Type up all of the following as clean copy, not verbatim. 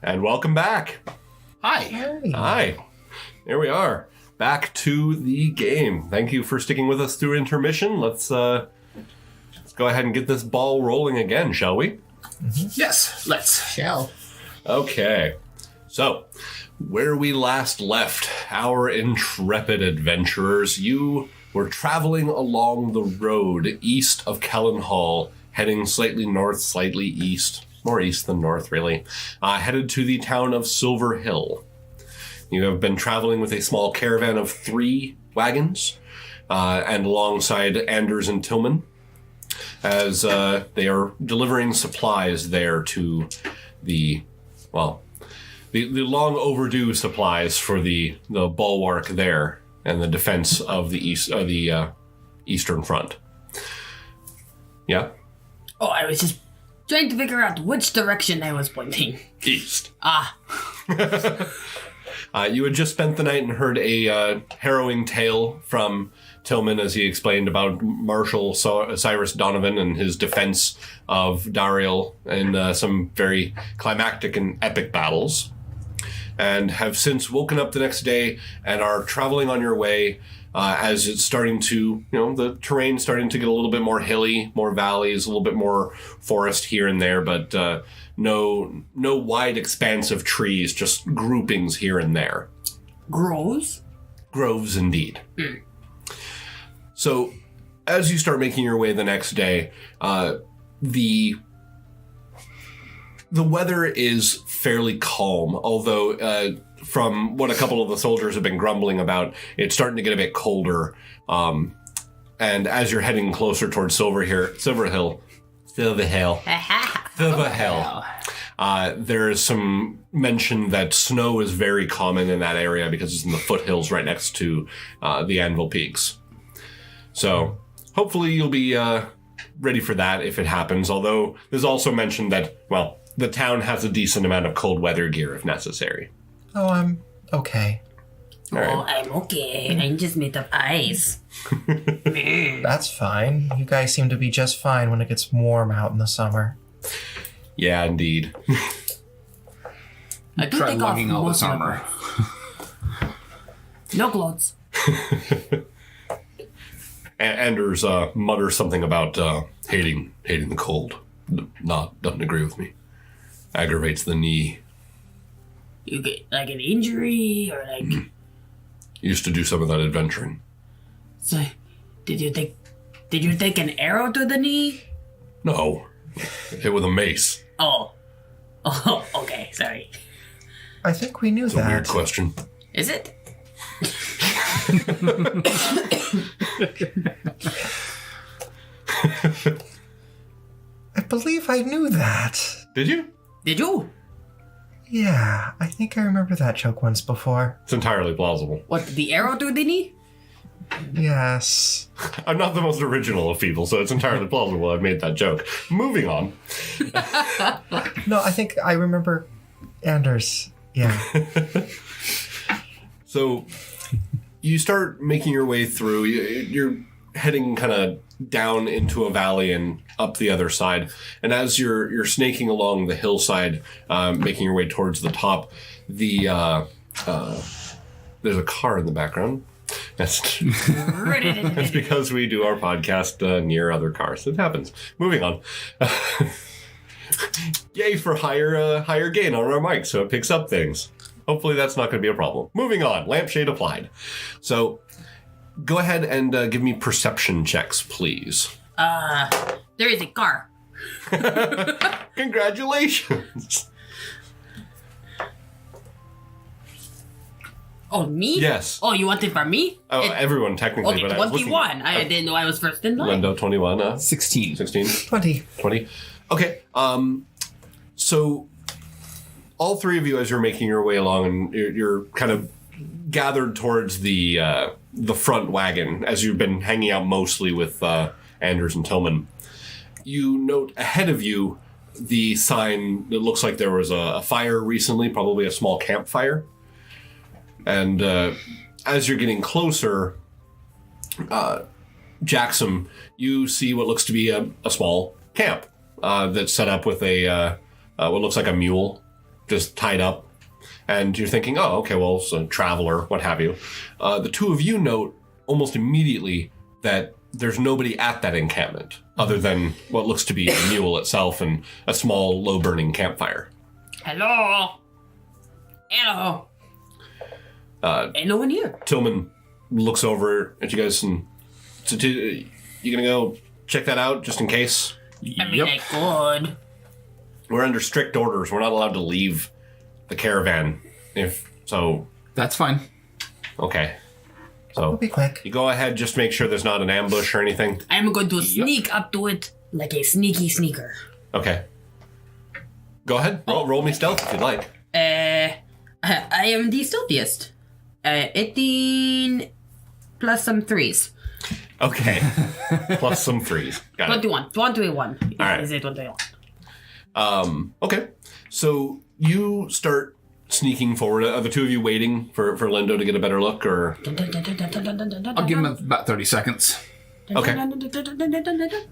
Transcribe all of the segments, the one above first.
and welcome back. Hi. Hi. There we are. Back to the game. Thank you for sticking with us through intermission. Let's go ahead and get this ball rolling again, shall we? Mm-hmm. Yes, let's. Shall. Okay. So, where we last left our intrepid adventurers, you were traveling along the road east of Kellen Hall, heading slightly north, slightly east, more east than north, really, headed to the town of Silver Hill. You have been traveling with a small caravan of 3 wagons, and alongside Anders and Tilman, as they are delivering supplies there to the long overdue supplies for the bulwark there and the defense of the eastern front. Yeah? Oh, I was just trying to figure out which direction I was pointing. East. Ah. You had just spent the night and heard a harrowing tale from Tilman as he explained about Marshal Cyrus Donovan and his defense of Dariel in some very climactic and epic battles, and have since woken up the next day and are traveling on your way as it's starting to, the terrain starting to get a little bit more hilly, more valleys, a little bit more forest here and there, but no wide expanse of trees, just groupings here and there. Groves? Groves, indeed. So, as you start making your way the next day, the weather is fairly calm, although from what a couple of the soldiers have been grumbling about, it's starting to get a bit colder. And as you're heading closer towards Silver Hill, there is some mention that snow is very common in that area because it's in the foothills right next to the Anvil Peaks. So hopefully you'll be ready for that if it happens, although there's also mentioned that, the town has a decent amount of cold weather gear if necessary. Oh, I'm okay. All right. Oh, I'm okay. I'm just made of ice. That's fine. You guys seem to be just fine when it gets warm out in the summer. Yeah, indeed. I do Try take off lugging all this most of my armor. No clothes. Anders mutters something about hating the cold. Doesn't agree with me. Aggravates the knee. You get like an injury or like... Used to do some of that adventuring. So, did you take an arrow to the knee? No. Hit with a mace. Oh, okay, sorry. I think we knew It's that. a weird question. Is it? I believe I knew that. Did you? Did you? Yeah, I think I remember that joke once before. It's entirely plausible. What, the arrow to the knee? Yes. I'm not the most original of people, so it's entirely plausible I've made that joke. Moving on. No, I think I remember Anders. Yeah. So you start making your way through. You're heading kind of down into a valley and up the other side. And as you're snaking along the hillside, making your way towards the top, there's a car in the background. That's it's because we do our podcast near other cars. It happens. Moving on. Yay for higher gain on our mic, so it picks up things. Hopefully that's not going to be a problem. Moving on. Lampshade applied. So go ahead and give me perception checks, please. There is a car. Congratulations. Oh, me? Yes. Oh, you want it from me? Oh, everyone technically, Okay, but I was looking 21. I didn't know I was first in line. Lindo, 21. 16. 16. 20. 20. Okay. So all three of you, as you're making your way along, and you're kind of gathered towards the front wagon, as you've been hanging out mostly with Anders and Tilman, you note ahead of you the sign. It looks like there was a fire recently, probably a small campfire. And as you're getting closer, Jaxom, you see what looks to be a small camp that's set up with what looks like a mule just tied up. And you're thinking, oh, okay, well, it's a traveler, what have you. The two of you note almost immediately that there's nobody at that encampment other than what looks to be a mule itself and a small, low-burning campfire. Hello? Hello? Ain't no one here. Tilman looks over at you guys and... So, you gonna go check that out just in case? I mean, I could. We're under strict orders. We're not allowed to leave the caravan. If so... That's fine. Okay. So We'll be quick. you go ahead, just make sure there's not an ambush or anything. I'm going to sneak up to it like a sneaky sneaker. Okay. Go ahead. Roll me stealth if you'd like. I am the stealthiest. 18 plus some 3s. Okay. Plus some threes. Got it. 21. 21. All right. Is it 21? Okay. So you start sneaking forward. Are the two of you waiting for Lindo to get a better look, or? I'll give him about 30 seconds. Okay.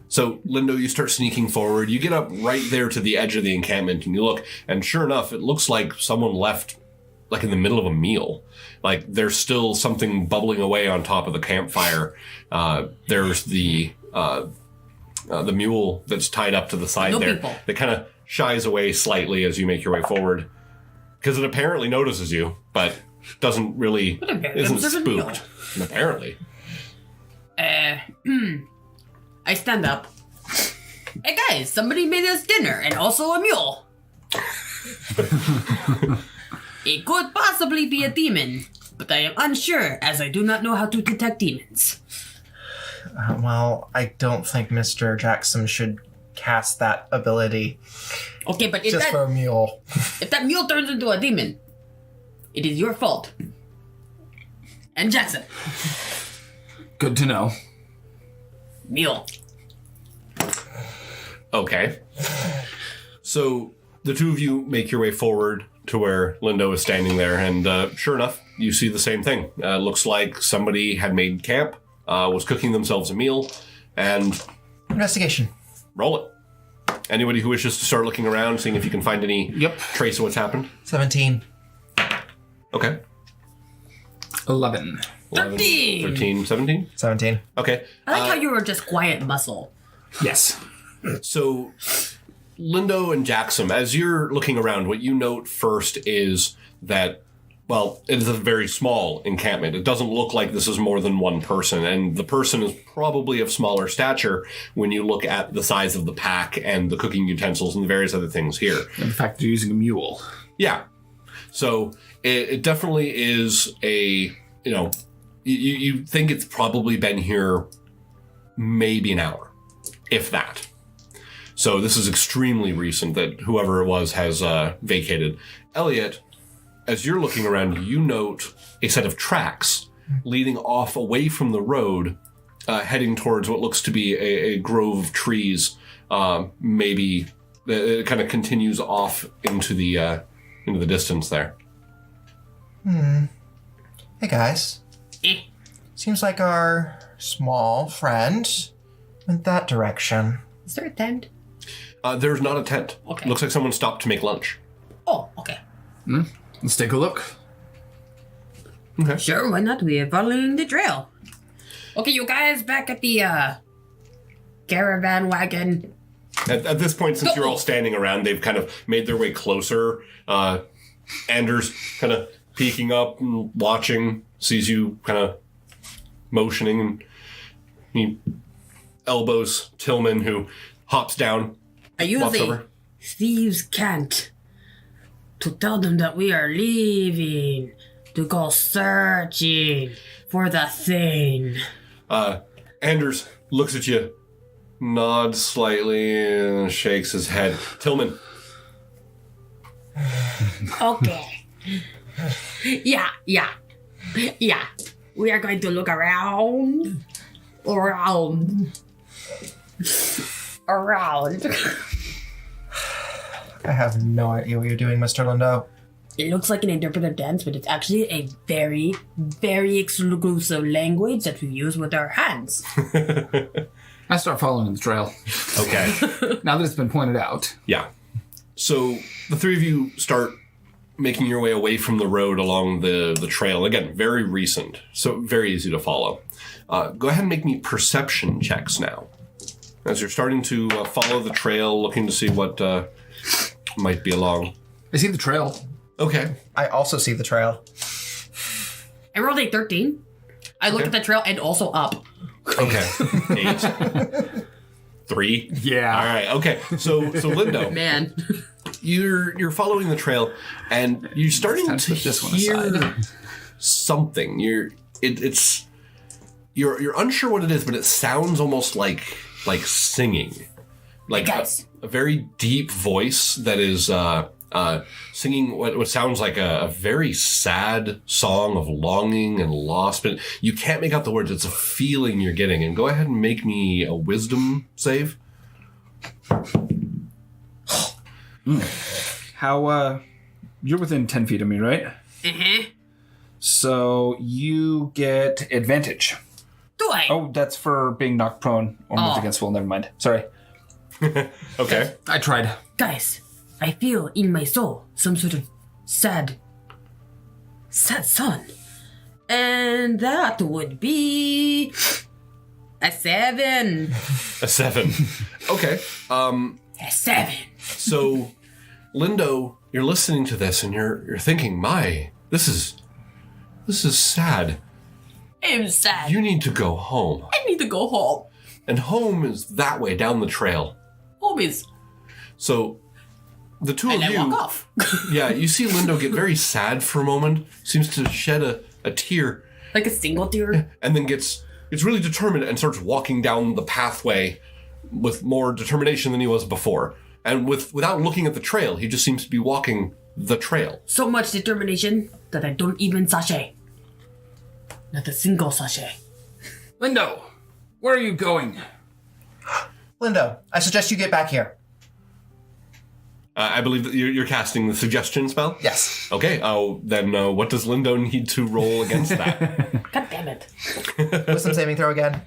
So, Lindo, you start sneaking forward. You get up right there to the edge of the encampment, and you look, and sure enough, it looks like someone left, like, in the middle of a meal. Like, there's still something bubbling away on top of the campfire. There's the mule that's tied up to the side there. People. That kind of shies away slightly as you make your way forward. Because it apparently notices you, but doesn't really, isn't spooked. Apparently. I stand up. Hey guys, somebody made us dinner and also a mule. It could possibly be a demon, but I am unsure as I do not know how to detect demons. Well, I don't think Mr. Jaxom should cast that ability Okay, but just for a mule. if that mule turns into a demon, it is your fault. And Jackson. Good to know. Mule. Okay. So the two of you make your way forward to where Lindo is standing there, and sure enough, you see the same thing. Looks like somebody had made camp, was cooking themselves a meal, and... Investigation. Roll it. Anybody who wishes to start looking around, seeing if you can find any trace of what's happened. 17. Okay. 11. 13. 13, 17? 17. Okay. I like how you were just quiet muscle. Yes. So, Lindo and Jaxom, as you're looking around, what you note first is that, well, it is a very small encampment. It doesn't look like this is more than one person, and the person is probably of smaller stature when you look at the size of the pack and the cooking utensils and the various other things here. And the fact they're using a mule. Yeah. So, it definitely is a, you think it's probably been here maybe an hour, if that. So this is extremely recent that whoever it was has vacated. Elliot, as you're looking around, you note a set of tracks leading off away from the road, heading towards what looks to be a grove of trees. Maybe it kind of continues off into the distance there. Hey guys. Seems like our small friend went that direction. Is there a tent? There's not a tent. Okay. Looks like someone stopped to make lunch. Oh, okay. Let's take a look. Okay. Sure, why not? We are following the trail. Okay, you guys, back at the caravan wagon. At this point, since you're all standing around, they've kind of made their way closer. Anders kind of peeking up and watching, sees you kind of motioning, and he elbows Tilman, who hops down, I use walks a over. thieves' cant to tell them that we are leaving to go searching for the thing. Anders looks at you, nods slightly, and shakes his head. Tilman. Okay. Yeah. We are going to look around. I have no idea what you're doing, Mr. Lindo. It looks like an interpretive dance, but it's actually a very, very exclusive language that we use with our hands. I start following the trail. Okay. Now that it's been pointed out. Yeah. So the three of you start making your way away from the road along the trail. Again, very recent, so very easy to follow. Go ahead and make me perception checks now. As you're starting to follow the trail, looking to see what might be along. I see the trail. Okay. I also see the trail. I rolled a 13. I looked at the trail and also up. Okay. 8. 3. Yeah. All right. Okay. So Lindo, Man. you're following the trail, and you're starting Time to to put this one hear aside. something. You're unsure what it is, but it sounds almost like singing, like Guys. a very deep voice that is singing what sounds like a very sad song of longing and loss, but you can't make out the words. It's a feeling you're getting. And go ahead and make me a wisdom save. How, you're within 10 feet of me, right? Mm-hmm. So you get advantage. Do I? Oh, that's for being knocked prone or moved against will. Never mind. Sorry. Okay. I tried. Guys, I feel in my soul some sort of sad song. And that would be a 7. A 7. Okay. A 7. So, Lindo, you're listening to this and you're thinking, this is sad. I'm sad. You need to go home. I need to go home. And home is that way down the trail. Home is... So, the two And of I you... walk off. Yeah, you see Lindo get very sad for a moment, seems to shed a tear, Like a single tear. and then gets really determined and starts walking down the pathway with more determination than he was before. And without looking at the trail, he just seems to be walking the trail. So much determination that I don't even sachet. Not a single sachet. Lindo, where are you going? Lindo, I suggest you get back here. I believe that you're casting the suggestion spell? Yes. Okay, then what does Lindo need to roll against that? God damn it. Wisdom saving throw again.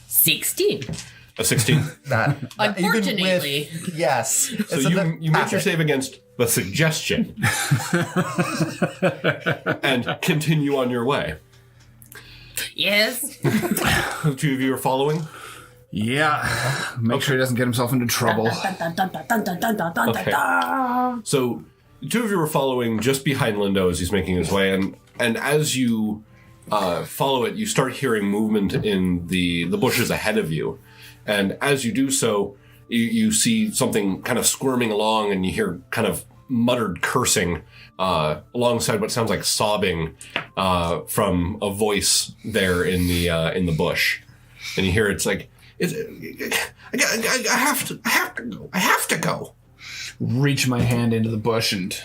16. A 16. Not. Unfortunately. Even with, yes. So you make your save against the suggestion. And continue on your way. Yes. The two of you are following? Yeah. Make sure he doesn't get himself into trouble. Dun, dun, dun, dun, dun, dun, dun, dun, Okay. dun. So the two of you are following just behind Lindo as he's making his way, and as you follow it, you start hearing movement in the bushes ahead of you. And as you do so, you see something kind of squirming along, and you hear kind of muttered cursing alongside what sounds like sobbing from a voice there in the bush. And you hear it's like, I have to go. Reach my hand into the bush and...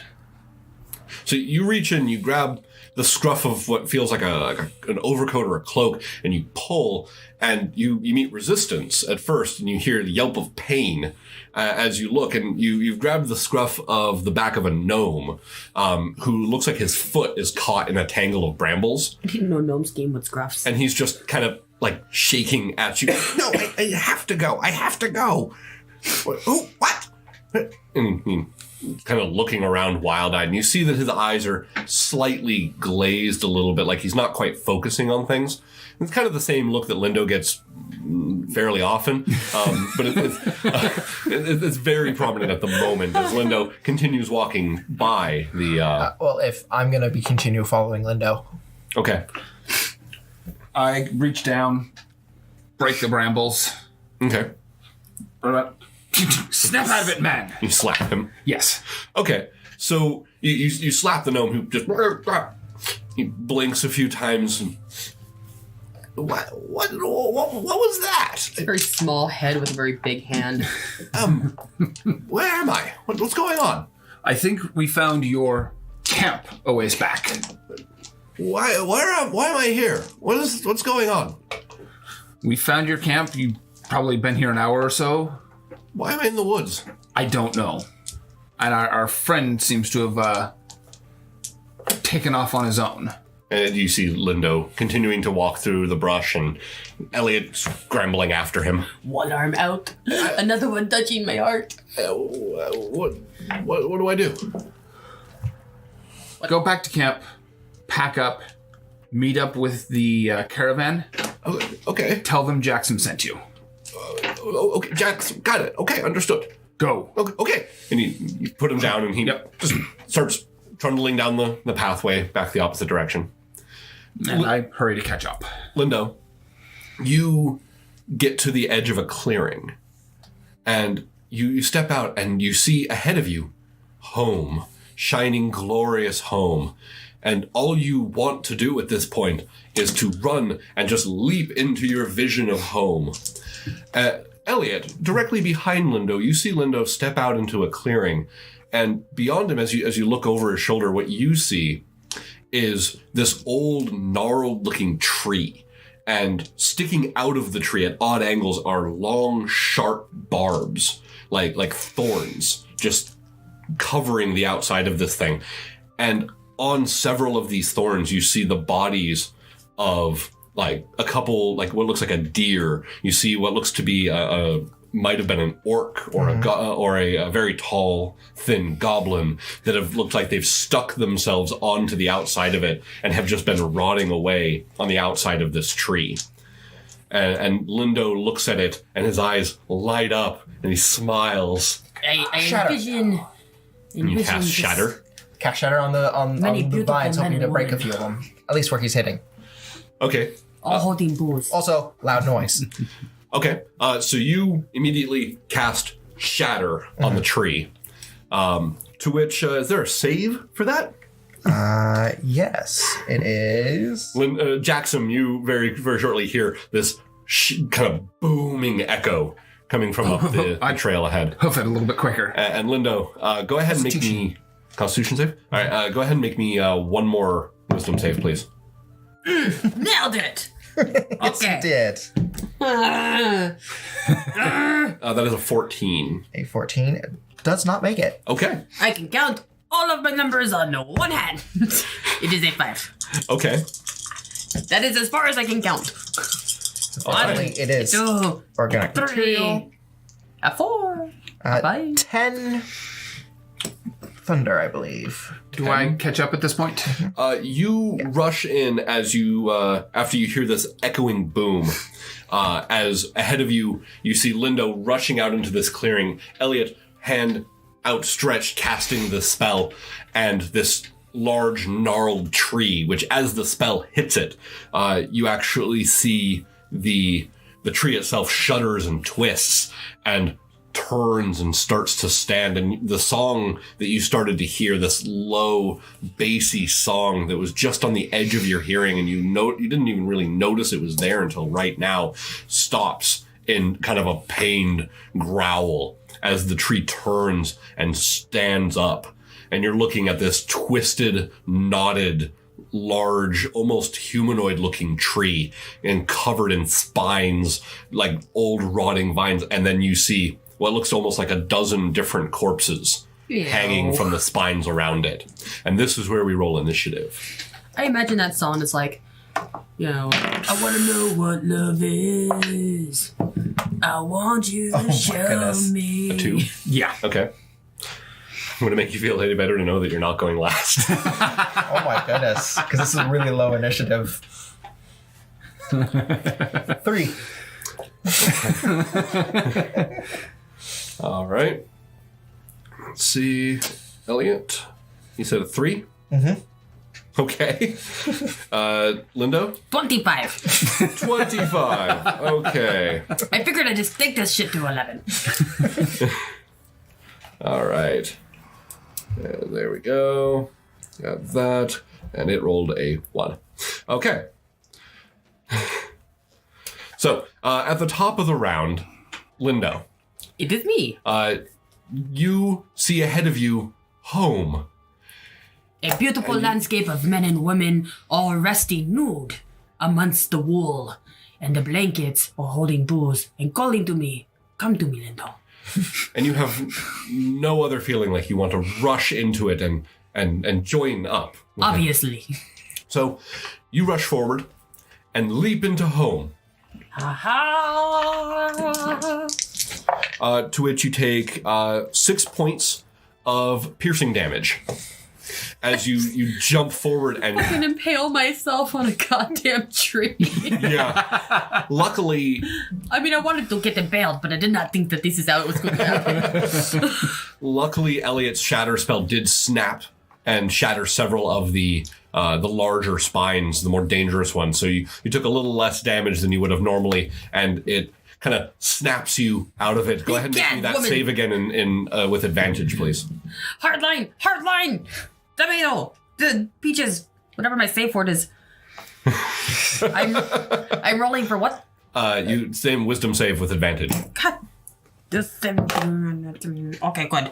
So you reach in, you grab the scruff of what feels like an overcoat or a cloak, and you pull, and you meet resistance at first, and you hear the yelp of pain as you look, and you've grabbed the scruff of the back of a gnome who looks like his foot is caught in a tangle of brambles. I didn't know gnomes game with scruffs. And he's just kind of like shaking at you. No, I have to go. I have to go. Oh, what? And he kind of looking around wild-eyed, and you see that his eyes are slightly glazed a little bit, like he's not quite focusing on things. It's kind of the same look that Lindo gets fairly often, but it's very prominent at the moment as Lindo continues walking by the... Well, if I'm going to continue following Lindo. Okay. I reach down, break the brambles. Okay. Snap out of it, man. You slap him. Yes. Okay. So you slap the gnome who just... He blinks a few times and... What was that? A very small head with a very big hand. Where am I? What's going on? I think we found your camp a ways back. Why am I here? What's going on? We found your camp. You've probably been here an hour or so. Why am I in the woods? I don't know. And our friend seems to have taken off on his own. And you see Lindo continuing to walk through the brush and Elliot scrambling after him. One arm out, another one touching my heart. What do I do? Go back to camp, pack up, meet up with the caravan. Oh, okay. Tell them Jaxom sent you. Okay, Jax, got it. Okay, understood. Go. Okay. And you put him down and he just starts trundling down the pathway back the opposite direction. And I hurry to catch up. Lindo, you get to the edge of a clearing and you step out and you see ahead of you home, shining glorious home. And all you want to do at this point is to run and just leap into your vision of home. Elliot, directly behind Lindo, you see Lindo step out into a clearing. And beyond him, as you look over his shoulder, what you see is this old, gnarled-looking tree. And sticking out of the tree at odd angles are long, sharp barbs, like thorns, just covering the outside of this thing. And on several of these thorns, you see the bodies of like a couple, like what looks like a deer. You see what looks to be might have been an orc or a very tall, thin goblin that have looked like they've stuck themselves onto the outside of it and have just been rotting away on the outside of this tree. And Lindo looks at it and his eyes light up and he smiles. I envision You cast Shatter. Cast Shatter on the vines, hoping to break a women. few of them. At least where he's hitting. Okay. all holding bows. Also, loud noise. Okay. So you immediately cast Shatter on the tree. To which, is there a save for that? Yes, it is. Jaxom, you very, very shortly hear this kind of booming echo coming from up the trail ahead. Hoof it a little bit quicker. And Lindo, go ahead and make me Constitution save. All right, go ahead and make me one more Wisdom save, please. Nailed it! Yes, you did. That is a 14. A 14 does not make it. Okay. I can count all of my numbers on one hand. It is a 5. Okay. That is as far as I can count. Finally, it is 2, organic 3, material. a 4, a 5. 10 thunder, I believe. Do I catch up at this point? You rush in as you, after you hear this echoing boom, as ahead of you, you see Lindo rushing out into this clearing. Elliot, hand outstretched, casting the spell, and this large gnarled tree, which as the spell hits it, you actually see the tree itself shudders and twists and turns and starts to stand. And the song that you started to hear, this low, bassy song that was just on the edge of your hearing, and you didn't even really notice it was there until right now, stops in kind of a pained growl as the tree turns and stands up. And you're looking at this twisted, knotted, large, almost humanoid-looking tree and covered in spines, like old rotting vines. And then you see what looks almost like a dozen different corpses hanging from the spines around it. And this is where we roll initiative. I imagine that song is like, I want to know what love is. I want you to show me. A 2? Yeah. Okay. I'm going to make you feel any better to know that you're not going last. Oh my goodness. Because this is a really low initiative. 3. All right. Let's see. Elliot, you said a 3? Mm-hmm. Okay. Lindo? 25. 25. Okay. I figured I'd just take this shit to 11. All right. And there we go. Got that. And it rolled a 1. Okay. So, at the top of the round, Lindo, It is me. you see ahead of you home. A beautiful landscape of men and women all resting nude amongst the wool and the blankets or holding booze and calling to me, come to me, Lindo. And you have no other feeling like you want to rush into it and join up. Obviously. So you rush forward and leap into home. Aha! To which you take 6 points of piercing damage as you jump forward and I can impale myself on a goddamn tree. yeah. Luckily, I mean, I wanted to get impaled, but I did not think that this is how it was going to happen. luckily, Elliot's shatter spell did snap and shatter several of the larger spines, the more dangerous ones. So you took a little less damage than you would have normally, and it kind of snaps you out of it. Go ahead and make me that save again in with advantage, please. Hard line! Tomato! The peaches! Whatever my save word is. I'm rolling for what? You same wisdom save with advantage. God. Okay, good.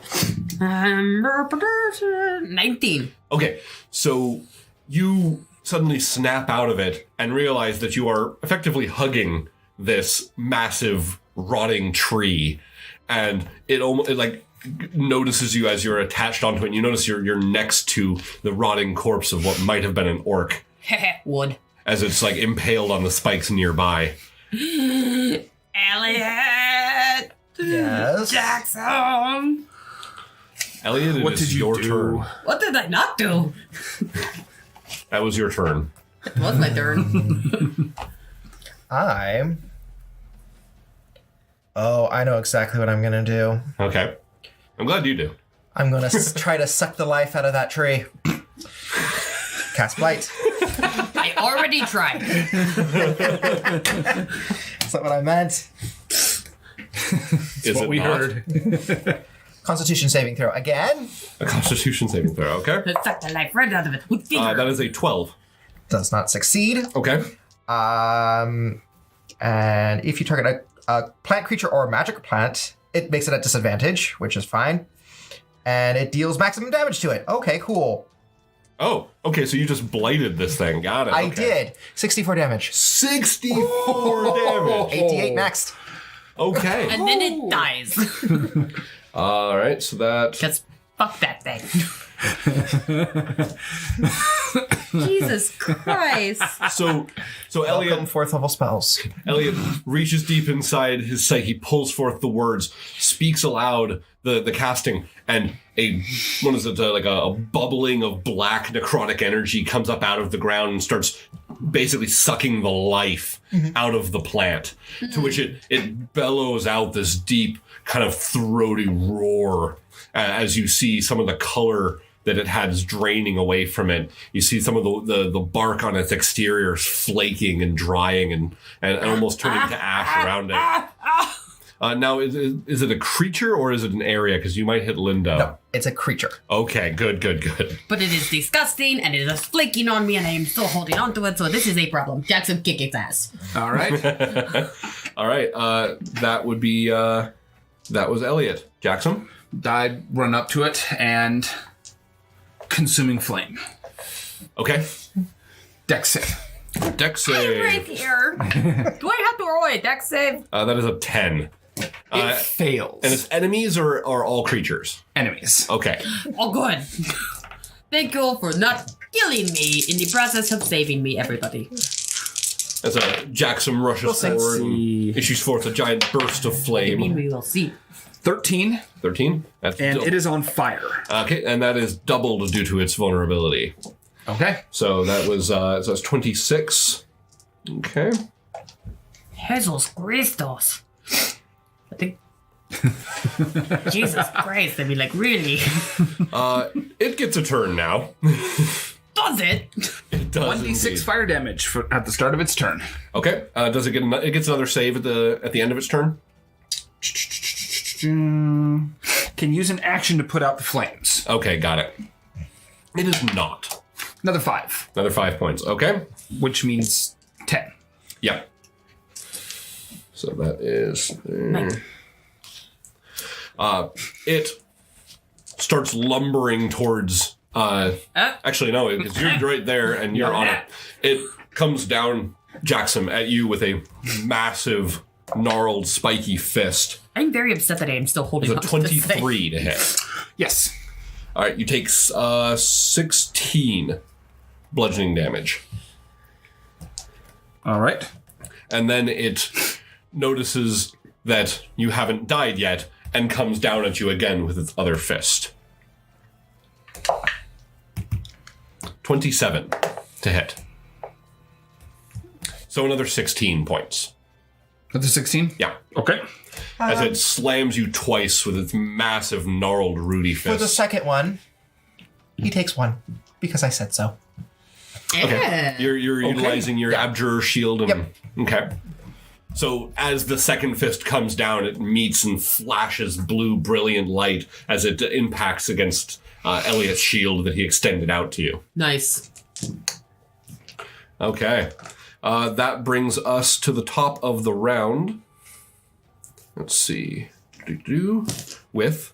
19. Okay, so you suddenly snap out of it and realize that you are effectively hugging this massive rotting tree, and it notices you as you're attached onto it. And you notice you're next to the rotting corpse of what might have been an orc. Wood. As it's like impaled on the spikes nearby. Elliot! Yes. Jaxom! Elliot, What did you do? turn. What did I not do? That was your turn. It was my turn. I know exactly what I'm gonna do. Okay. I'm glad you do. I'm gonna try to suck the life out of that tree. Cast Blight. I already tried. Is that what I meant? Is What it we not? heard. Constitution saving throw again. A Constitution saving throw, okay? Let's suck the life right out of it. With fever. That is a 12. Does not succeed. Okay. And if you target a plant creature or a magic plant, it makes it at disadvantage, which is fine. And it deals maximum damage to it. Okay, cool. Oh, okay, so you just blighted this thing. Got it. I okay. did. 64 damage. 64 damage. 88 next. Okay. and then it dies. All right, so that... Because fuck that thing. Jesus Christ. So Welcome, Elliot 4th level spells. reaches deep inside his psyche, pulls forth the words, speaks aloud the casting, and a bubbling of black necrotic energy comes up out of the ground and starts basically sucking the life out of the plant, to which it bellows out this deep kind of throaty roar as you see some of the color that it has draining away from it. You see some of the bark on its exterior flaking and drying and almost turning to ash around it. Now, is it a creature or is it an area? Because you might hit Lindo. No, it's a creature. Okay, good. But it is disgusting and it is flaking on me and I am still holding on to it, so this is a problem. Jaxom, kick its ass. All right. All right, that would be... that was Elliot. Jaxom? I'd run up to it and... Consuming flame. Okay. Dex save. Dex save. Right here. Do I have to roll a dex save? That is a 10. It fails. And it's enemies or all creatures? Enemies. Okay. Oh, good. Thank you for not killing me in the process of saving me, everybody. As Jaxom rushes forward and issues forth a giant burst of I mean, flame. we will see. 13, 13? That's and it is on fire. Okay, and that is doubled due to its vulnerability. Okay. So that was so that's 26. Okay. Jesus Christos. I think... Jesus Christ, I mean, like, really? It gets a turn now. Does it? It does 1d6 indeed. fire damage at the start of its turn. Okay. Does it get it gets another save at the end of its turn? Can use an action to put out the flames. Okay, got it. It is not. Another 5, Another 5 points. Okay. which means 10. Yep. So that is... it starts lumbering towards... actually, no, because you're right there and you're on it. It comes down, Jaxom, at you with a massive, gnarled, spiky fist. I'm very upset that I am still holding on It's a to this thing. 23 to hit. Yes. All right, you take 16 bludgeoning damage. All right. And then it notices that you haven't died yet and comes down at you again with its other fist. 27 to hit. So another 16 points. Another 16? Yeah. Okay. As it slams you twice with its massive, gnarled, rooty fist. For the second one, he takes 1 because I said so. Okay. You're utilizing your Abjurer shield. And, Yep. Okay. So as the second fist comes down, it meets and flashes blue, brilliant light as it impacts against Elliot's shield that he extended out to you. Nice. Okay. That brings us to the top of the round. Let's see. With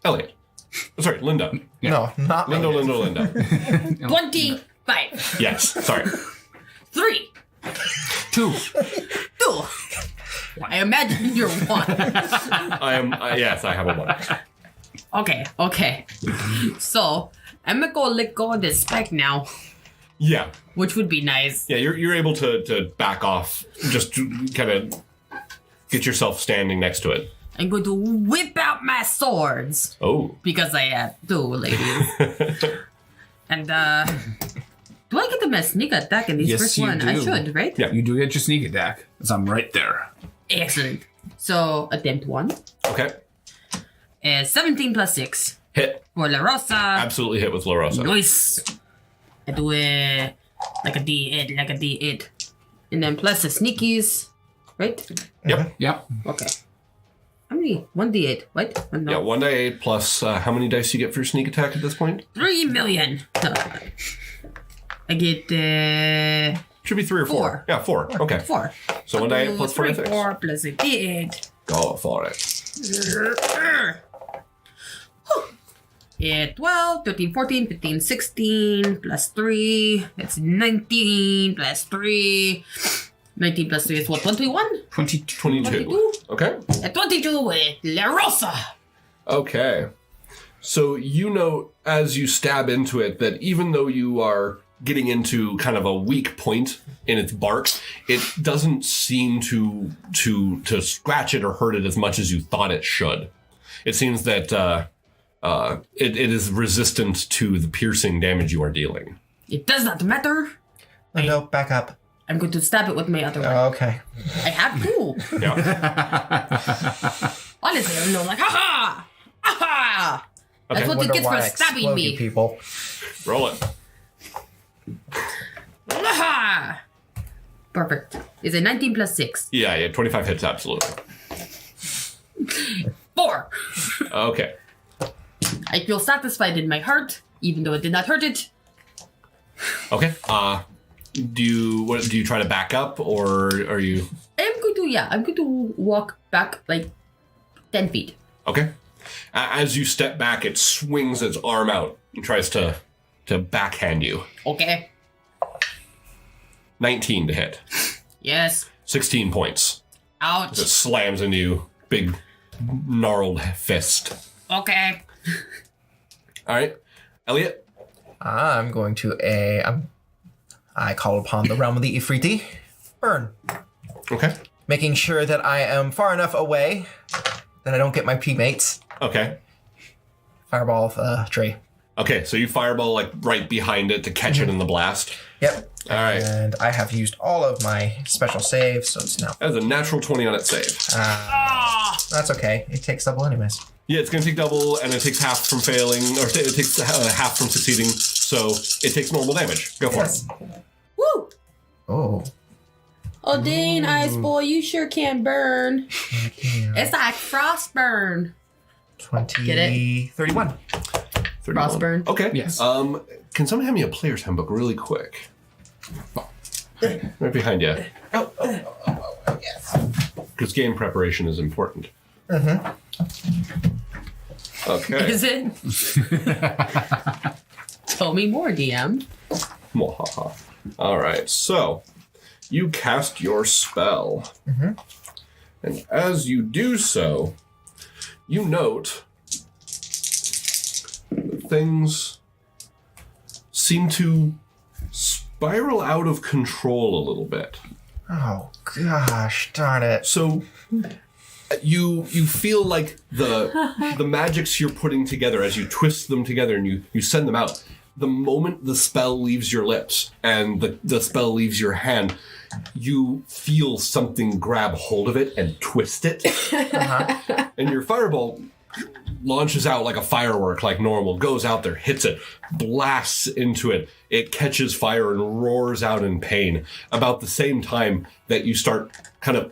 Elliot. Sorry, Linda. No, not me. Linda. 25. Yes, sorry. 3. 2. 2. I imagine you're 1. I am, yes, I have a 1. Okay. So, I'm gonna go let go of this spec now, Yeah. which would be nice. Yeah, you're able to back off, just to kind of get yourself standing next to it. I'm going to whip out my swords, Oh. because I have 2, ladies. And, do I get my sneak attack in this Yes, first you one? I do. should, right? Yeah. You do get your sneak attack, because I'm right there. Excellent. So, attempt 1. Okay. 17 plus 6 Hit. for La Rosa. Absolutely hit with La Rosa. Nice. I do it like a D8. And then plus the sneakies, right? Yep. Yep. Okay. How many? 1d8, right? No. Yeah, 1d8 plus how many dice do you get for your sneak attack at this point? 3 million. No. I get Should be 3 or 4. 4. Yeah, 4. Okay. 4. So 1d8 plus 3, 46. 4 plus a d8. Go for it. Yeah, 12, 13, 14, 15, 16, plus 3. That's 19, plus 3. 19 plus 3 is what, 21? 22. 22. Okay. At 22 with La Rosa. Okay. So you know, as you stab into it, that even though you are getting into kind of a weak point in its bark, it doesn't seem to scratch it or hurt it as much as you thought it should. It seems that it is resistant to the piercing damage you are dealing. It does not matter. No, back up. I'm going to stab it with my other one. Okay. I have to. Yeah. Honestly, I'm no like, ha-ha! Ha-ha! That's Okay. what it Wonder gets for why I stabbing explode me. you people. Roll it. Ha! Perfect. Is it 19 plus 6? Yeah, 25 hits, absolutely. 4. Okay. I feel satisfied in my heart, even though it did not hurt it. Okay. Do you try to back up, or are you... I'm going to walk back like 10 feet. Okay. As you step back, it swings its arm out and tries to backhand you. Okay. 19 to hit. Yes. 16 points. Ouch. It slams into you. Big, gnarled fist. Okay. All right. Elliot? I'm going to I call upon the realm of the Ifriti. Burn. Okay. Making sure that I am far enough away that I don't get my teammates. Okay. Fireball of the tree. Okay, so you fireball like right behind it to catch it in the blast. Yep. All right. And I have used all of my special saves, so it's now. That is a natural 20 on its save. That's okay. It takes double anyways. Yeah, it's going to take double, and it takes half from failing, or it takes half from succeeding, so it takes normal damage. Go for it. Woo! Oh. Oh, dang, Ice Boy, you sure can burn. It's like frost burn. 20. Get it? 31. 31. Frostburn. Okay. Yes. Can someone hand me a player's handbook really quick? Right behind you. Oh, yes. Because game preparation is important. Okay. Is it? Tell me more, DM. Mwahaha. All right, so you cast your spell. And as you do so, you note that things seem to spiral out of control a little bit. Oh, gosh, darn it. So you feel like the magics you're putting together as you twist them together and you send them out, the moment the spell leaves your lips and the spell leaves your hand, you feel something grab hold of it and twist it. And your fireball launches out like a firework, like normal, goes out there, hits it, blasts into it. It catches fire and roars out in pain. About the same time that you start kind of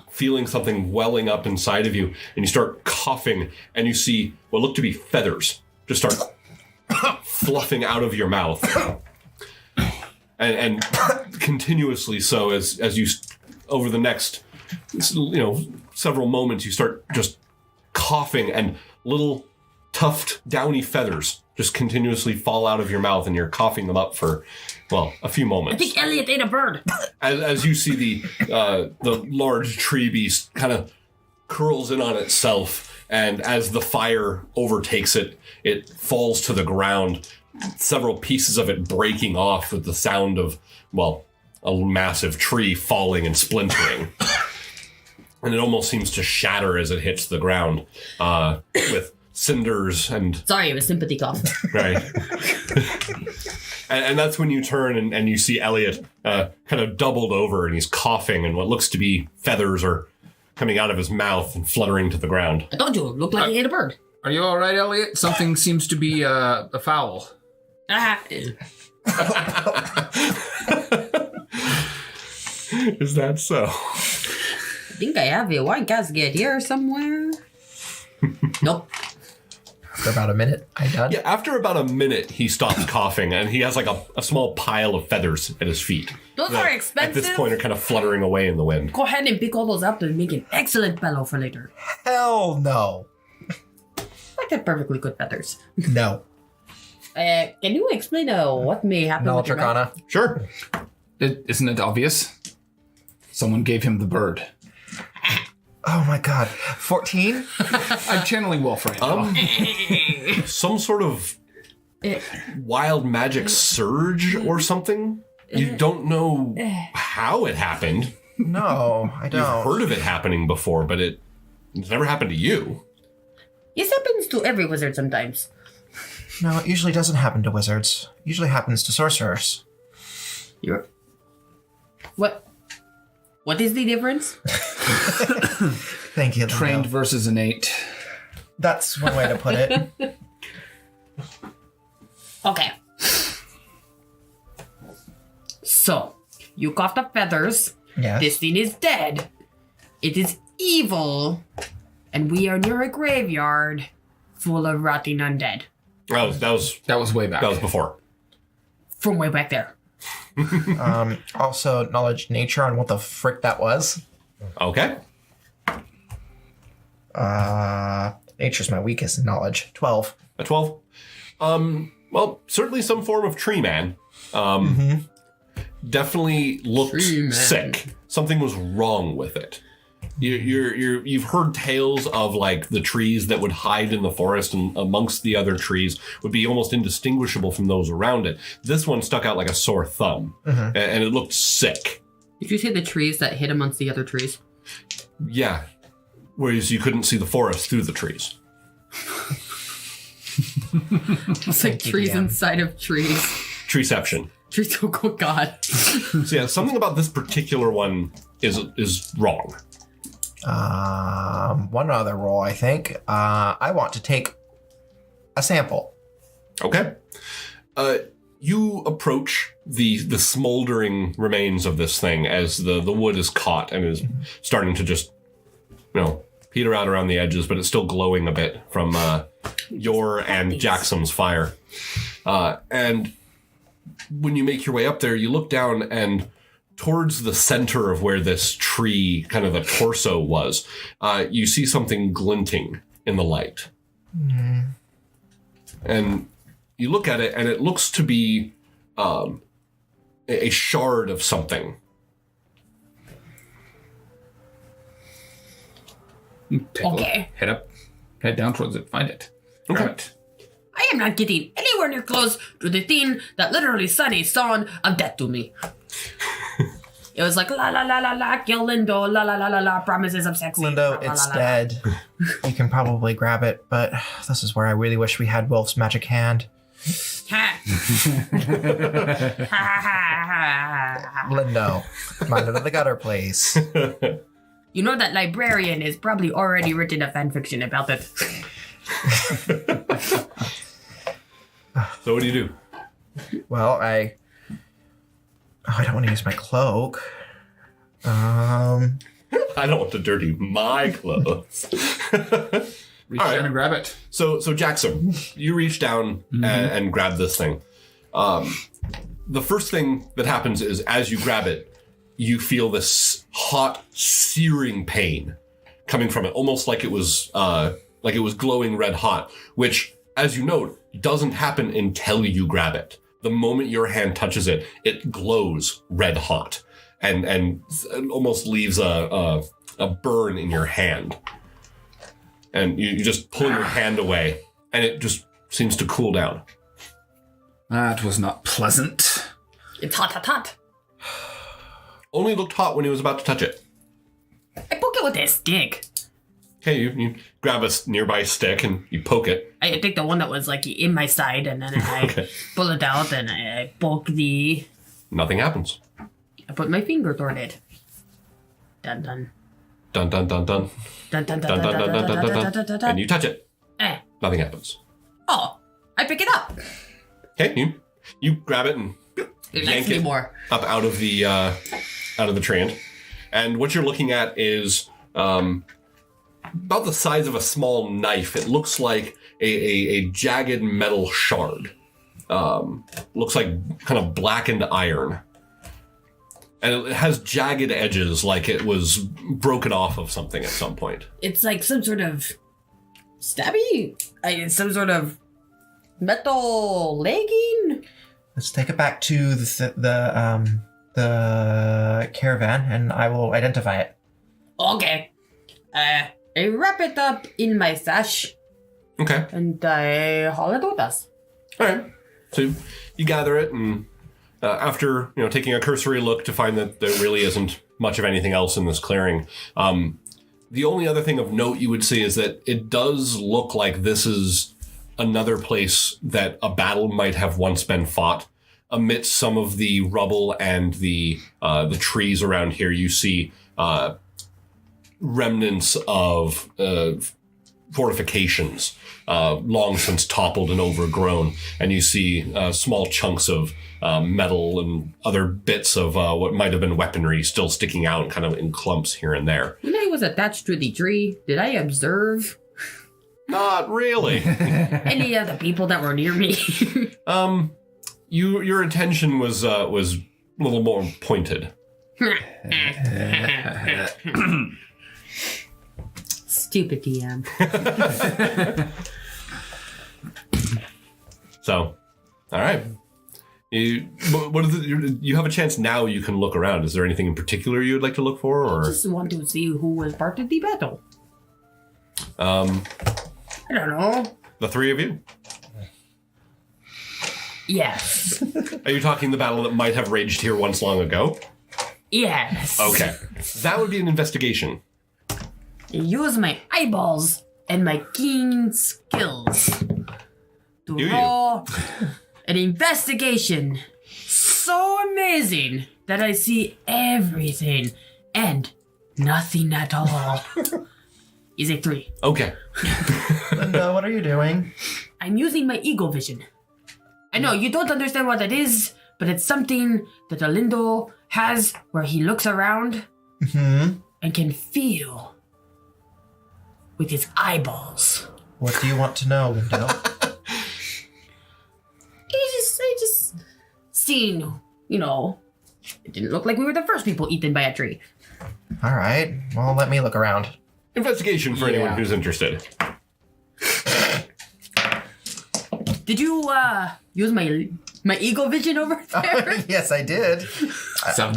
feeling something welling up inside of you, and you start coughing, and you see what look to be feathers just start fluffing out of your mouth. And continuously so as you, over the next, several moments, you start just coughing, and little tuft downy feathers just continuously fall out of your mouth, and you're coughing them up for, a few moments. I think Elliot ate a bird. As you see the large tree beast kind of curls in on itself, and as the fire overtakes it, it falls to the ground, several pieces of it breaking off with the sound of, a massive tree falling and splintering. And it almost seems to shatter as it hits the ground with cinders and... Sorry, it was sympathy cough. Right. and that's when you turn and you see Elliot kind of doubled over, and he's coughing, and what looks to be feathers are coming out of his mouth and fluttering to the ground. I told you, it looked like he ate a bird. Are you all right, Elliot? Something seems to be afoul. Is that so? I think I have a wine casket here somewhere. Nope. After about a minute, I'm done. Yeah, after about a minute, he stops coughing, and he has like a small pile of feathers at his feet. Those are expensive. At this point, are kind of fluttering away in the wind. Go ahead and pick all those up and make an excellent pillow for later. Hell no. I got perfectly good feathers. No. Can you explain what may happen Knowledge with your mouth? Arcana. Sure. Isn't it obvious? Someone gave him the bird. Oh my god. 14? I'm channeling Wilf right now. Some sort of wild magic surge or something? You don't know how it happened. No, I You've don't. heard of it happening before, but it's never happened to you. This happens to every wizard sometimes. No, it usually doesn't happen to wizards. It usually happens to sorcerers. What is the difference? Thank you, Lindo. Trained versus innate. That's one way to put it. Okay. So, you coughed up feathers. Yes. This thing is dead. It is evil. And we are near a graveyard full of rotting undead. That was way back. That was before. From way back there. Also, knowledge nature on what the frick that was. Okay. Nature's my weakest knowledge. 12. A 12. Certainly some form of tree man. Definitely looked Tree man. sick. Something was wrong with it. You've heard tales of like the trees that would hide in the forest and amongst the other trees would be almost indistinguishable from those around it. This one stuck out like a sore thumb, and it looked sick. Did you see the trees that hid amongst the other trees? Yeah, whereas you couldn't see the forest through the trees. It's like trees DM. inside of trees. Treeception. Trees, oh god. So yeah, something about this particular one is wrong. One other roll, I think. I want to take a sample. Okay. You approach the smoldering remains of this thing as the wood is caught and is starting to just, peter out around the edges, but it's still glowing a bit from your and Jaxom's fire. And when you make your way up there, you look down and towards the center of where this tree, kind of the torso was, you see something glinting in the light. And you look at it, and it looks to be a shard of something. Take a look. Okay. Head down towards it. Find it. Okay. Grab it. I I am not getting anywhere near close to the thing that literally said a song of death to me. It was like, la la la la la, kill Lindo, la la la la la, promises of sex. Lindo, it's dead. You can probably grab it, but this is where I really wish we had Wilf's magic hand. Lindo, mind out of the gutter, please. You know that librarian has probably already written a fanfiction about it. So what do you do? Well, I don't want to use my cloak. I don't want to dirty my clothes. Reach down and grab it. So Jaxom, you reach down and grab this thing. The first thing that happens is as you grab it, you feel this hot, searing pain coming from it, almost like it was glowing red hot, which, as you note, doesn't happen until you grab it. The moment your hand touches it, it glows red hot and almost leaves a burn in your hand. And you just pull your hand away, and it just seems to cool down. That was not pleasant. It's hot, hot, hot. Only looked hot when he was about to touch it. I poke it with a stick. Okay, you grab a nearby stick and you poke it. I take the one that was like in my side, and then I pull it out, and I poke the... Nothing happens. I put my finger toward it. Dun dun. Dun dun dun dun. Dun dun dun Dun dun dun dun dun dun dun dun. And you touch it. Nothing happens. Oh, I pick it up. Okay, you grab it and yank it up out of the trand. And what you're looking at is about the size of a small knife. It looks like a jagged metal shard. Looks like kind of blackened iron. And it has jagged edges like it was broken off of something at some point. It's like some sort of stabby, some sort of metal legging. Let's take it back to the caravan, and I will identify it. Okay. I wrap it up in my sash. Okay. And I haul it with us. All right. So you gather it, and after taking a cursory look to find that there really isn't much of anything else in this clearing, the only other thing of note you would see is that it does look like this is another place that a battle might have once been fought. Amidst some of the rubble and the trees around here, you see remnants of fortifications, long since toppled and overgrown, and you see small chunks of metal and other bits of what might have been weaponry still sticking out kind of in clumps here and there. When I was attached to the tree, did I observe Not really. any of the people that were near me? Your attention was a little more pointed. Stupid DM. So, all right. What is it? You have a chance now. You can look around. Is there anything in particular you would like to look for, or I just want to see who was part of the battle. I don't know. The three of you? Yes. Are you talking the battle that might have raged here once long ago? Yes. Okay. That would be an investigation. Use my eyeballs and my keen skills to roll an investigation so amazing that I see everything and nothing at all. Is a 3. Okay. Lindo, what are you doing? I'm using my eagle vision. I know you don't understand what it is, but it's something that a Lindo has where he looks around and can feel with his eyeballs. What do you want to know, Lindo? I just seen, it didn't look like we were the first people eaten by a tree. All right. Well, let me look around. Investigation for anyone who's interested. Did you use my eagle vision over there? Yes, I did. 7.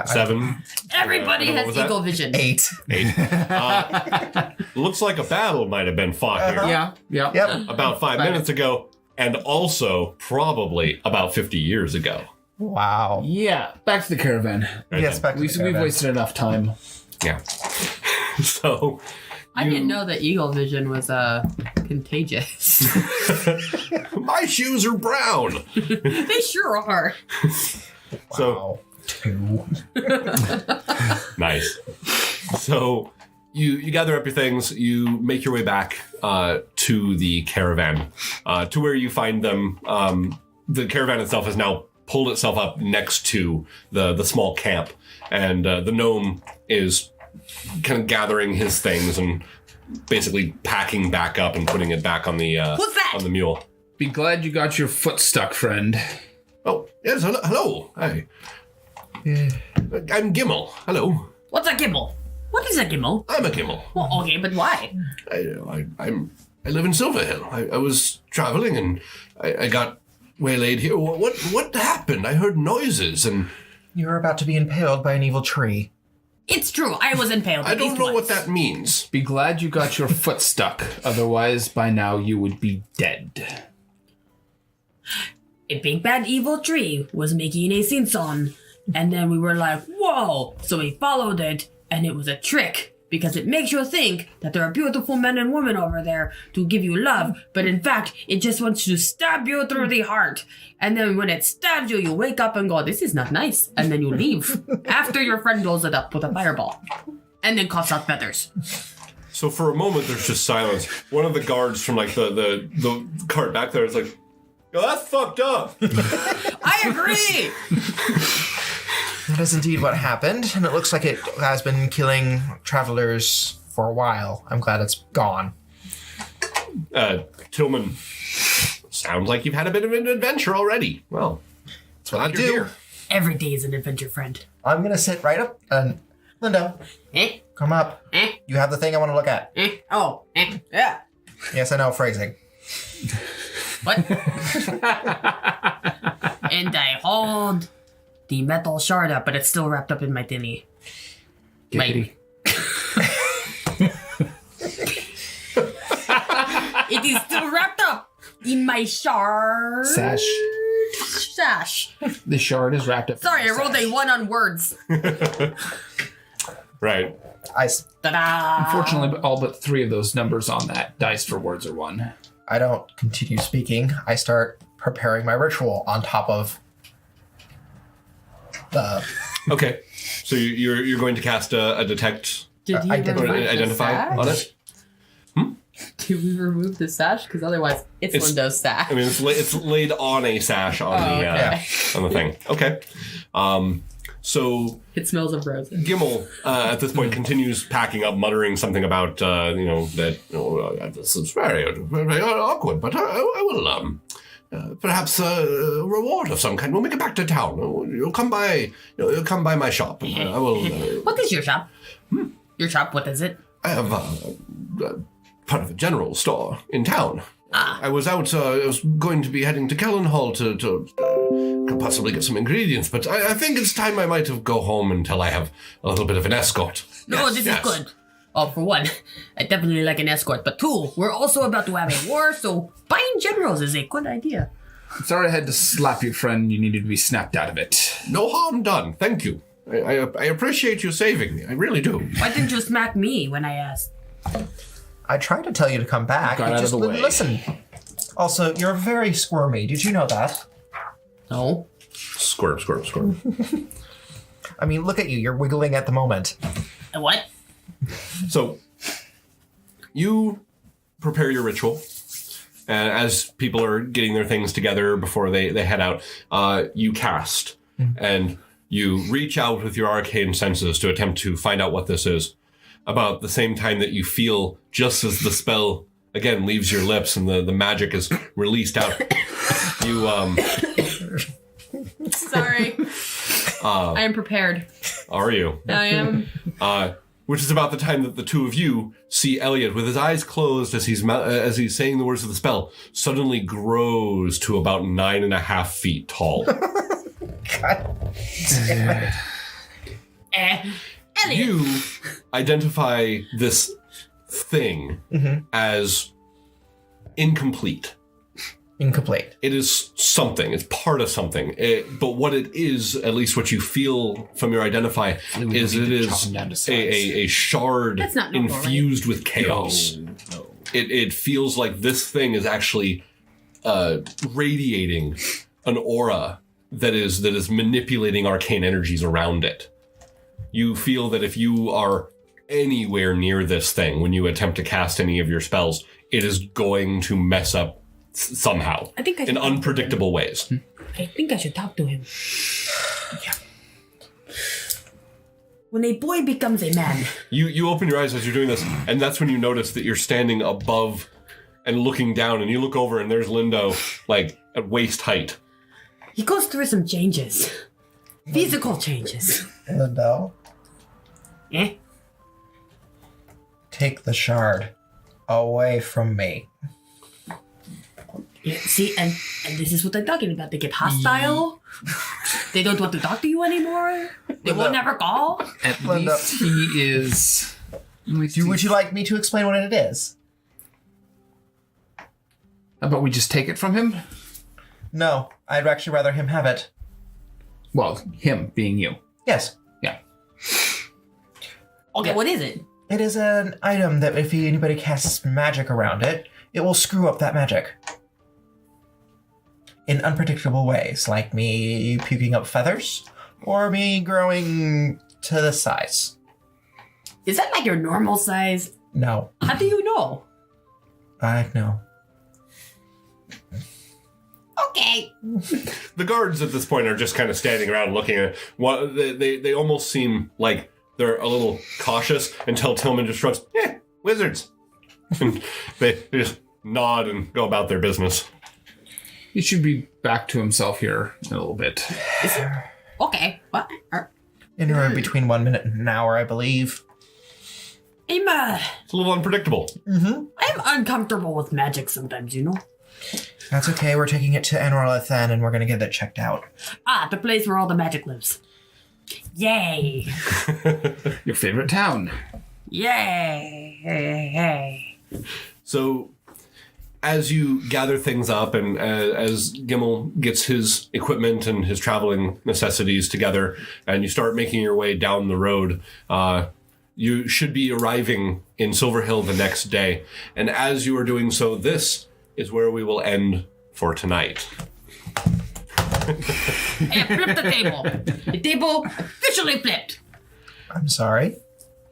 7. Everybody has eagle vision. 8. 8. Looks like a battle might have been fought here. Yeah. Yep. About 5 minutes ago. and also probably about 50 years ago. Wow. Yeah, back to the caravan. Yes, back to the We've caravan. wasted enough time. Yeah. So I didn't know that eagle vision was contagious. my shoes are brown. They sure are. So Wow. 2. nice. So you gather up your things, you make your way back to the caravan, to where you find them. The caravan itself has now pulled itself up next to the small camp, and the gnome is kind of gathering his things and basically packing back up and putting it back on the Who's that? on the mule. Be glad you got your foot stuck, friend. Oh yes, hello. Hi. I'm Gimmel. Hello. What's a gimel? What is a gimel? I'm a Gimmel. Well, okay, but why? I live in Silverhill. I was traveling and I got waylaid here. What happened? I heard noises and You're about to be impaled by an evil tree. It's true. I was impaled. I don't know what that means. Be glad you got your foot stuck. Otherwise, by now, you would be dead. A big bad evil tree was making a sing-song, and then we were like, whoa! So we followed it, and it was a trick, because it makes you think that there are beautiful men and women over there to give you love, but in fact, it just wants to stab you through the heart. And then when it stabs you, you wake up and go, this is not nice, and then you leave, after your friend blows it up with a fireball, and then coughs out feathers. So for a moment, there's just silence. One of the guards from like the cart back there is like, "Yo, that's fucked up." I agree! That is indeed what happened, and it looks like it has been killing travelers for a while. I'm glad it's gone. Tilman, sounds like you've had a bit of an adventure already. Well, That's what I you're do. here. Every day is an adventure, friend. I'm gonna sit right up and Lindo, Eh? come up. Eh? You have the thing I want to look at. Eh? Oh, eh? Yeah. Yes, I know phrasing. What? And I hold the metal shard up, but it's still wrapped up in my thingy. Giggity. It is still wrapped up in my shard. Sash. Sash. The shard is wrapped up. Sorry, I in the rolled sash. a 1 on words. Right. Ta-da! Unfortunately, all but 3 of those numbers on that dice for words are 1. I don't continue speaking. I start preparing my ritual on top of the... Okay. So you're going to cast a detect Did he Identify. remove the identify sash? on it. Did we remove the sash? Because otherwise, it's It's- Lindo's sash. I mean, it's laid on a sash on okay. on the thing. Okay. So It smells of roses. Gimmel at this point continues packing up, muttering something about this is very, very awkward, but I will perhaps a reward of some kind. We'll make it back to town. You'll come by. You'll come by my shop. I will. What is your shop? Your shop, what is it? I have part of a general store in town. I was out. I was going to be heading to Kellenhall to possibly get some ingredients, but I think it's time I might have go home until I have a little bit of an escort. No, this is good. Oh, for one, I definitely like an escort, but 2, we're also about to have a war, so buying generals is a good idea. Sorry I had to slap you, friend. You needed to be snapped out of it. No harm done. Thank you. I appreciate you saving me. I really do. Why didn't you smack me when I asked? I tried to tell you to come back. Got You out of just the wouldn't way. listen. Also, you're very squirmy. Did you know that? No. Squirm, squirm, squirm. I mean, look at you. You're wiggling at the moment. What? So, you prepare your ritual. And as people are getting their things together before they head out, you cast. And you reach out with your arcane senses to attempt to find out what this is. About the same time that you feel, just as the spell, again, leaves your lips and the magic is released out, you, Sorry. I am prepared. are you? I am. Which is about the time that the two of you see Elliot with his eyes closed as he's saying the words of the spell, suddenly grows to about 9.5 feet tall. God. Elliot. You identify this thing as incomplete. Incomplete. It is something. It's part of something. But what it is, at least what you feel from your identify, is it is a shard That's not normal, infused with chaos. No. It feels like this thing is actually radiating an aura that is manipulating arcane energies around it. You feel that if you are anywhere near this thing when you attempt to cast any of your spells, it is going to mess up somehow. I think I should in unpredictable ways. I think I should talk to him. Yeah. When a boy becomes a man. You open your eyes as you're doing this, and that's when you notice that you're standing above and looking down, and you look over and there's Lindo, like, at waist height. He goes through some changes. Physical changes. Lindo, Eh? take the shard away from me. Yeah, see, and this is what I'm talking about. They get hostile. They don't want to talk to you anymore. They will never call. At Lindo. least he is... Would you like me to explain what it is? How about we just take it from him? No, I'd actually rather him have it. Well, him being you. Yes. Yeah. Okay, what is it? It is an item that if anybody casts magic around it, it will screw up that magic. In unpredictable ways, like me puking up feathers, or me growing to this size. Is that like your normal size? No. How do you know? I know. Okay. The guards at this point are just kind of standing around looking at what they almost seem like they're a little cautious until Tilman just shrugs, wizards. And they just nod and go about their business. He should be back to himself here in a little bit. Okay. What? Anywhere between 1 minute and an hour, I believe. I'm It's a little unpredictable. I'm uncomfortable with magic sometimes, you know? That's okay, we're taking it to Enrolithan and we're gonna get it checked out. Ah, the place where all the magic lives. Yay! Your favorite town. Yay! So, as you gather things up and as Gimel gets his equipment and his traveling necessities together, and you start making your way down the road, you should be arriving in Silverhill the next day. And as you are doing so, this is where we will end for tonight. Hey, flip the table. The table officially flipped. I'm sorry.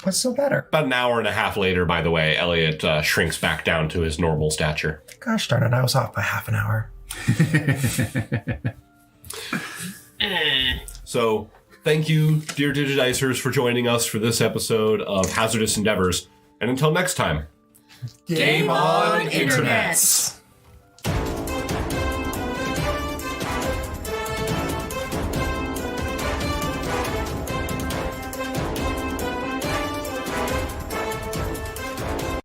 What's so better? About an hour and a half later, by the way, Elliot shrinks back down to his normal stature. Gosh darn it, I was off by half an hour. So, thank you, dear Digidicers, for joining us for this episode of Hazardous Endeavors. And until next time, Game on, Internets!